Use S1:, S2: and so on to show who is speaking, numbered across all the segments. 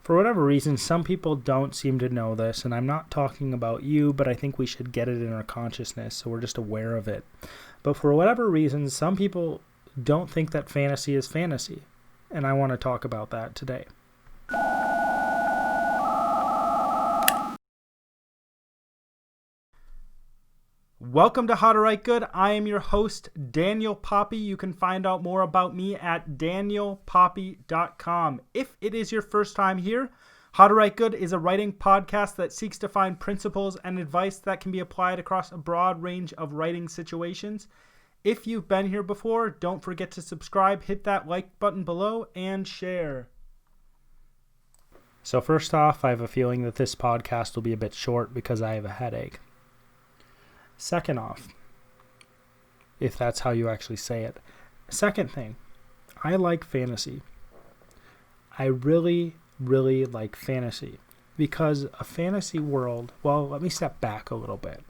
S1: For whatever reason, some people don't seem to know this, and I'm not talking about you, but I think we should get it in our consciousness so we're just aware of it. But for whatever reason, some people don't think that fantasy is fantasy, and I want to talk about that today. Welcome to How to Write Good. I am your host, Daniel Poppie. You can find out more about me at danielpoppie.com. If it is your first time here, How to Write Good is a writing podcast that seeks to find principles and advice that can be applied across a broad range of writing situations. If you've been here before, don't forget to subscribe, hit that like button below, and share. So first off, I have a feeling that this podcast will be a bit short because I have a headache. Second off, if that's how you actually say it. Second thing, I like fantasy. I really, really like fantasy because a fantasy world, well, let me step back a little bit.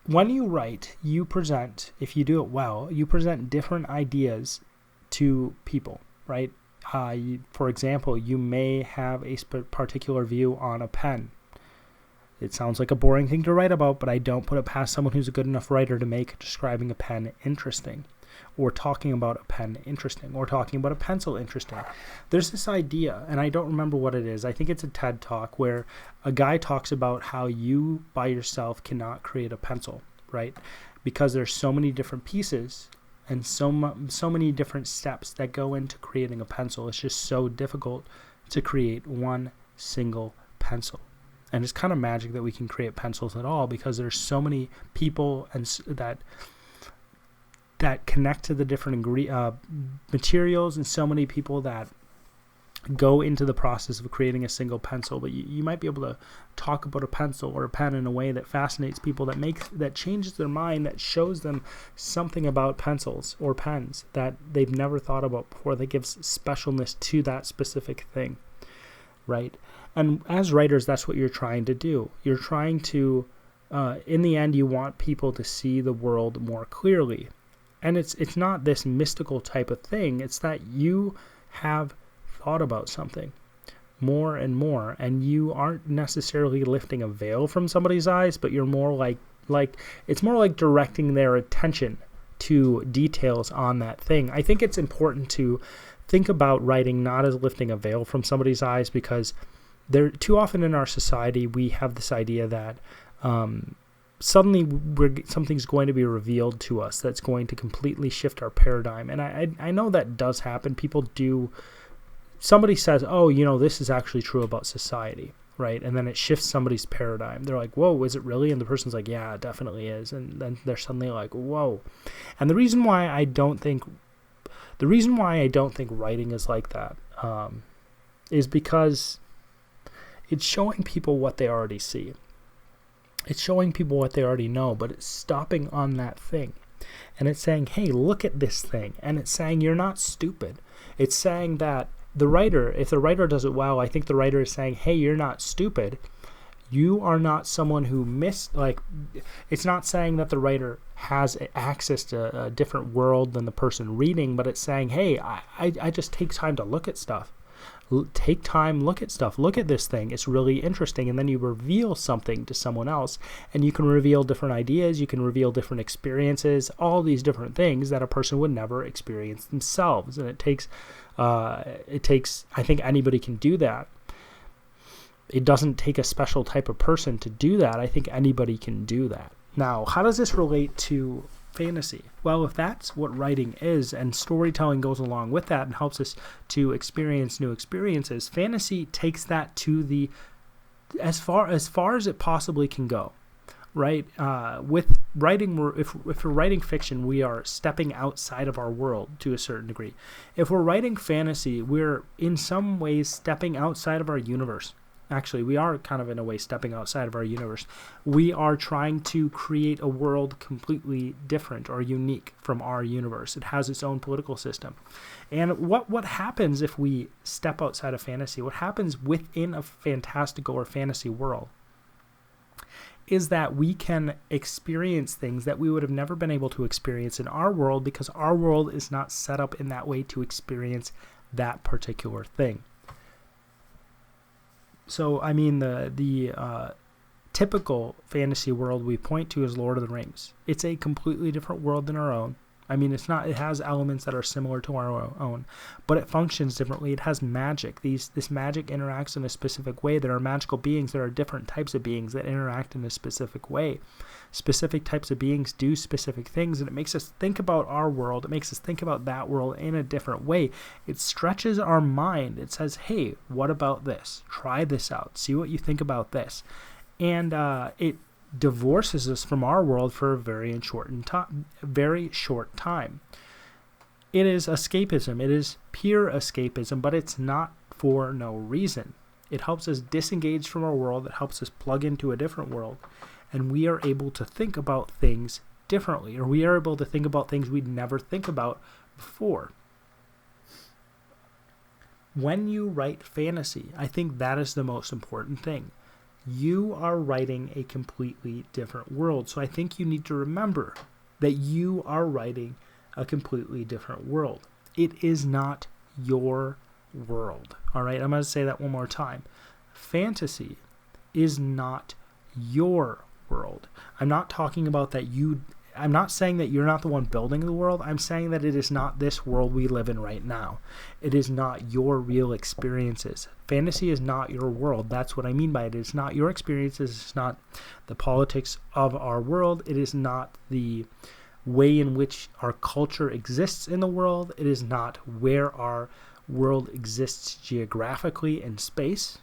S1: When you write, you present, if you do it well, you present different ideas to people, right? For example, you may have a particular view on a pen. It sounds like a boring thing to write about, but I don't put it past someone who's a good enough writer to make describing a pen interesting, or talking about a pen interesting, or talking about a pencil interesting. There's this idea, and I don't remember what it is. I think it's a TED Talk where a guy talks about how you by yourself cannot create a pencil, right? Because there's so many different pieces and so many different steps that go into creating a pencil. It's just so difficult to create one single pencil. And it's kind of magic that we can create pencils at all because there's so many people and that connect to the different materials, and so many people that go into the process of creating a single pencil. But you might be able to talk about a pencil or a pen in a way that fascinates people, that changes their mind, that shows them something about pencils or pens that they've never thought about before, that gives specialness to that specific thing, right? And as writers, that's what you're trying to do. You're trying to, in the end, you want people to see the world more clearly. And it's not this mystical type of thing. It's that you have thought about something more and more, and you aren't necessarily lifting a veil from somebody's eyes, but you're more like it's more like directing their attention to details on that thing. I think it's important to think about writing not as lifting a veil from somebody's eyes, because too often in our society we have this idea that suddenly something's going to be revealed to us that's going to completely shift our paradigm. And I know that does happen. Somebody says, oh, this is actually true about society, right? And then it shifts somebody's paradigm. They're like, whoa, is it really? And the person's like, yeah, it definitely is. And then they're suddenly like, whoa. And the reason why I don't think writing is like that is because it's showing people what they already see. It's showing people what they already know, but it's stopping on that thing. And it's saying, hey, look at this thing. And it's saying you're not stupid. It's saying that if the writer does it well, I think the writer is saying, hey, you're not stupid. You are not someone who it's not saying that the writer has access to a different world than the person reading, but it's saying, hey, I just take time to look at stuff. Take time, look at stuff, look at this thing, it's really interesting. And then you reveal something to someone else, and you can reveal different ideas, you can reveal different experiences, all these different things that a person would never experience themselves. And it takes I think anybody can do that. It doesn't take a special type of person to do that. I think anybody can do that. Now, how does this relate to fantasy? Well, if that's what writing is, and storytelling goes along with that and helps us to experience new experiences, fantasy takes that to as far as it possibly can go, right? With writing, if we're writing fiction, we are stepping outside of our world to a certain degree. If we're writing fantasy, we're in some ways stepping outside of our universe. Actually, we are kind of in a way stepping outside of our universe. We are trying to create a world completely different or unique from our universe. It has its own political system. And what happens if we step outside of fantasy? What happens within a fantastical or fantasy world is that we can experience things that we would have never been able to experience in our world, because our world is not set up in that way to experience that particular thing. So, I mean, the typical fantasy world we point to is Lord of the Rings. It's a completely different world than our own. I mean, it's not. It has elements that are similar to our own, but it functions differently. It has magic. This magic interacts in a specific way. There are magical beings. There are different types of beings that interact in a specific way. Specific types of beings do specific things, and it makes us think about our world. It makes us think about that world in a different way. It stretches our mind. It says, hey, what about this? Try this out. See what you think about this. And it divorces us from our world for a very short time. It is escapism. It is pure escapism, but it's not for no reason. It helps us disengage from our world. It helps us plug into a different world. And we are able to think about things differently, or we are able to think about things we'd never think about before. When you write fantasy, I think that is the most important thing. You are writing a completely different world. So I think you need to remember that you are writing a completely different world. It is not your world. All right, I'm going to say that one more time. Fantasy is not your world. I'm not talking about that I'm not saying that you're not the one building the world. I'm saying that it is not this world we live in right now. It is not your real experiences. Fantasy is not your world. That's what I mean by it. It's not your experiences. It's not the politics of our world. It is not the way in which our culture exists in the world. It is not where our world exists geographically in space.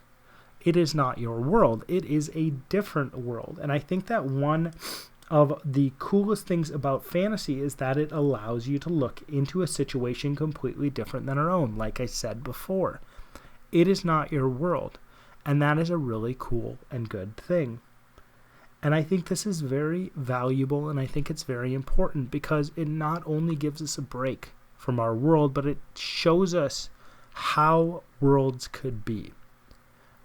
S1: It is not your world. It is a different world. And I think that one of the coolest things about fantasy is that it allows you to look into a situation completely different than our own, like I said before. It is not your world, and that is a really cool and good thing. And I think this is very valuable, and I think it's very important because it not only gives us a break from our world, but it shows us how worlds could be.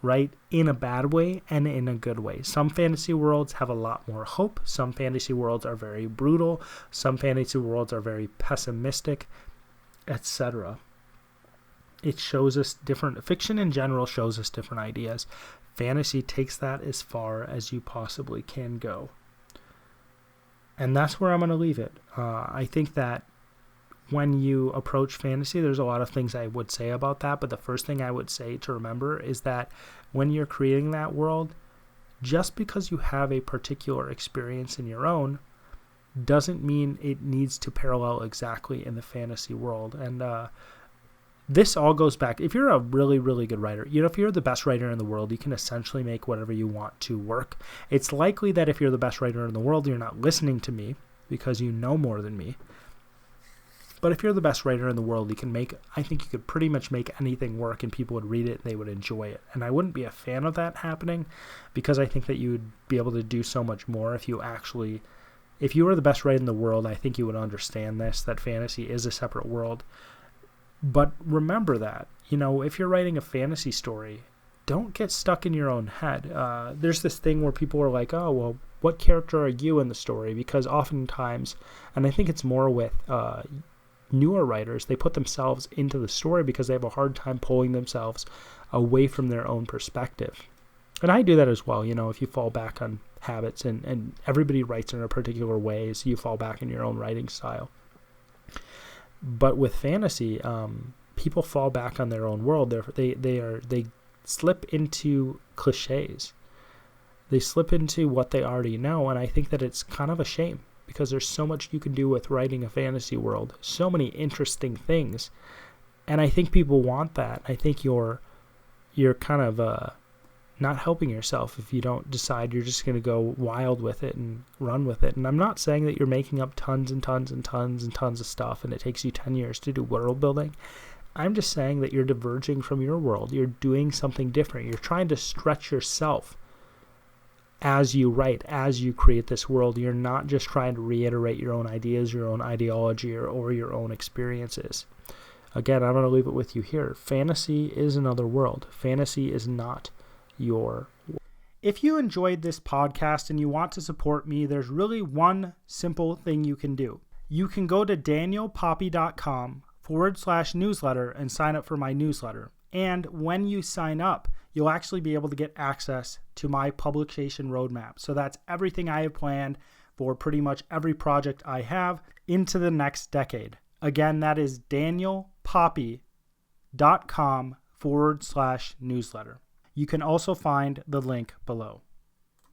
S1: Right? In a bad way and in a good way. Some fantasy worlds have a lot more hope. Some fantasy worlds are very brutal. Some fantasy worlds are very pessimistic, etc. It shows us different, fiction in general shows us different ideas. Fantasy takes that as far as you possibly can go. And that's where I'm going to leave it. I think that when you approach fantasy, there's a lot of things I would say about that, but the first thing I would say to remember is that when you're creating that world, just because you have a particular experience in your own doesn't mean it needs to parallel exactly in the fantasy world. And this all goes back, if you're a really, really good writer, if you're the best writer in the world, you can essentially make whatever you want to work. It's likely that if you're the best writer in the world, you're not listening to me because you know more than me. But if you're the best writer in the world, I think you could pretty much make anything work and people would read it and they would enjoy it. And I wouldn't be a fan of that happening because I think that you would be able to do so much more if you were the best writer in the world, I think you would understand that fantasy is a separate world. But remember that, if you're writing a fantasy story, don't get stuck in your own head. There's this thing where people are like, oh, well, what character are you in the story? Because oftentimes, and I think it's more with newer writers, they put themselves into the story because they have a hard time pulling themselves away from their own perspective. And I do that as well, if you fall back on habits and everybody writes in a particular way, so you fall back in your own writing style. But with fantasy, people fall back on their own world. They slip into cliches. They slip into what they already know, and I think that it's kind of a shame. Because there's so much you can do with writing a fantasy world. So many interesting things. And I think people want that. I think you're kind of not helping yourself if you don't decide you're just going to go wild with it and run with it. And I'm not saying that you're making up tons and tons and tons and tons of stuff and it takes you 10 years to do world building. I'm just saying that you're diverging from your world. You're doing something different. You're trying to stretch yourself as you write, as you create this world. You're not just trying to reiterate your own ideas, your own ideology, or your own experiences. Again, I'm going to leave it with you here. Fantasy is another world. Fantasy is not your world. If you enjoyed this podcast and you want to support me, there's really one simple thing you can do. You can go to danielpoppie.com/newsletter and sign up for my newsletter. And when you sign up, you'll actually be able to get access to my publication roadmap. So that's everything I have planned for pretty much every project I have into the next decade. Again, that is danielpoppie.com/newsletter. You can also find the link below.